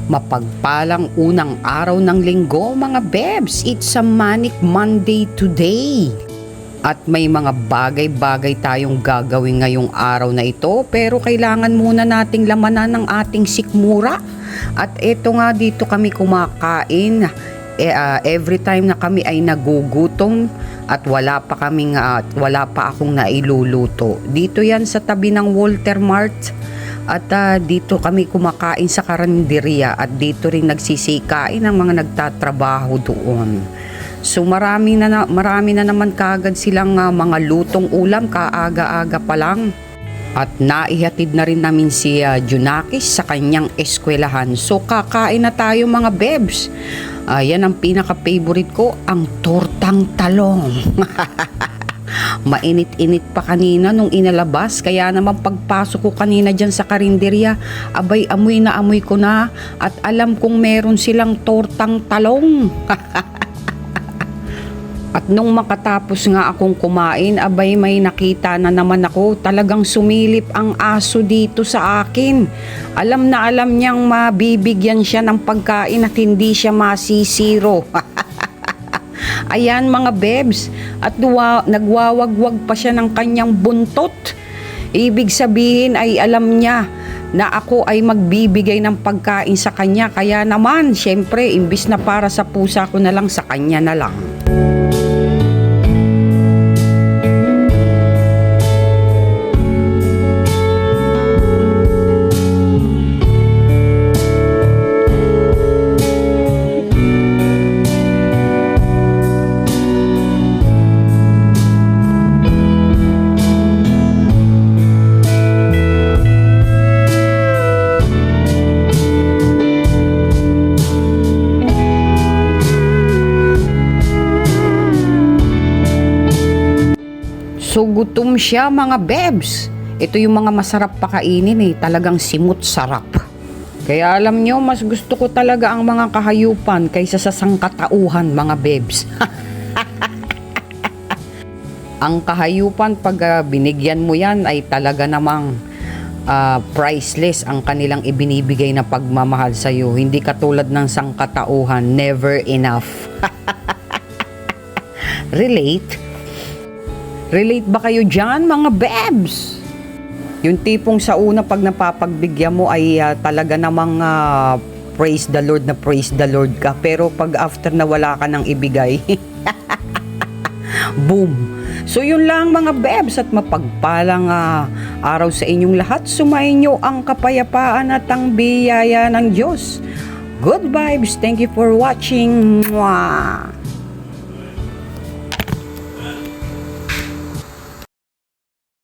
Mapagpalang unang araw ng linggo mga bebs, it's a Manic Monday today. At may mga bagay-bagay tayong gagawin ngayong araw na ito, pero kailangan muna nating lamanan ng ating sikmura. At eto nga, dito kami kumakain every time na kami ay nagugutom at wala pa akong nailuluto. Dito yan sa tabi ng Walter Mart. At dito kami kumakain sa karinderya at dito rin nagsisikain ang mga nagtatrabaho doon. So marami na naman kaagad silang mga lutong ulam kaaga-aga pa lang. At naihatid na rin namin si Junakis sa kanyang eskwelahan. So kakain na tayo mga bebs. Yan ang pinaka-favorite ko, ang tortang talong. Mainit-init pa kanina nung inalabas, kaya naman pagpasok ko kanina dyan sa karinderya, abay amoy na amoy ko na at alam kong meron silang tortang talong. At nung makatapos nga akong kumain, abay may nakita na naman ako, talagang sumilip ang aso dito sa akin. Alam na alam niyang mabibigyan siya ng pagkain at hindi siya masisiro. Ayan mga bebs, at nagwawagwag pa siya ng kanyang buntot. Ibig sabihin ay alam niya na ako ay magbibigay ng pagkain sa kanya. Kaya naman, syempre, imbis na para sa pusa ko na lang, sa kanya na lang. So gutom siya mga bebs. Ito yung mga masarap pakainin talagang simut sarap. Kaya alam nyo, mas gusto ko talaga ang mga kahayupan kaysa sa sangkatauhan mga bebs. Ang kahayupan pag binigyan mo yan ay talaga namang priceless ang kanilang ibinibigay na pagmamahal sa iyo. Hindi katulad ng sangkatauhan, never enough. Relate ba kayo dyan mga bebs? Yung tipong sa una pag napapagbigyan mo ay talaga namang praise the Lord ka. Pero pag after na wala ka nang ibigay, boom! So yun lang mga bebs, at mapagpalang araw sa inyong lahat. Sumainyo ang kapayapaan at ang biyaya ng Diyos. Good vibes. Thank you for watching. Mwah!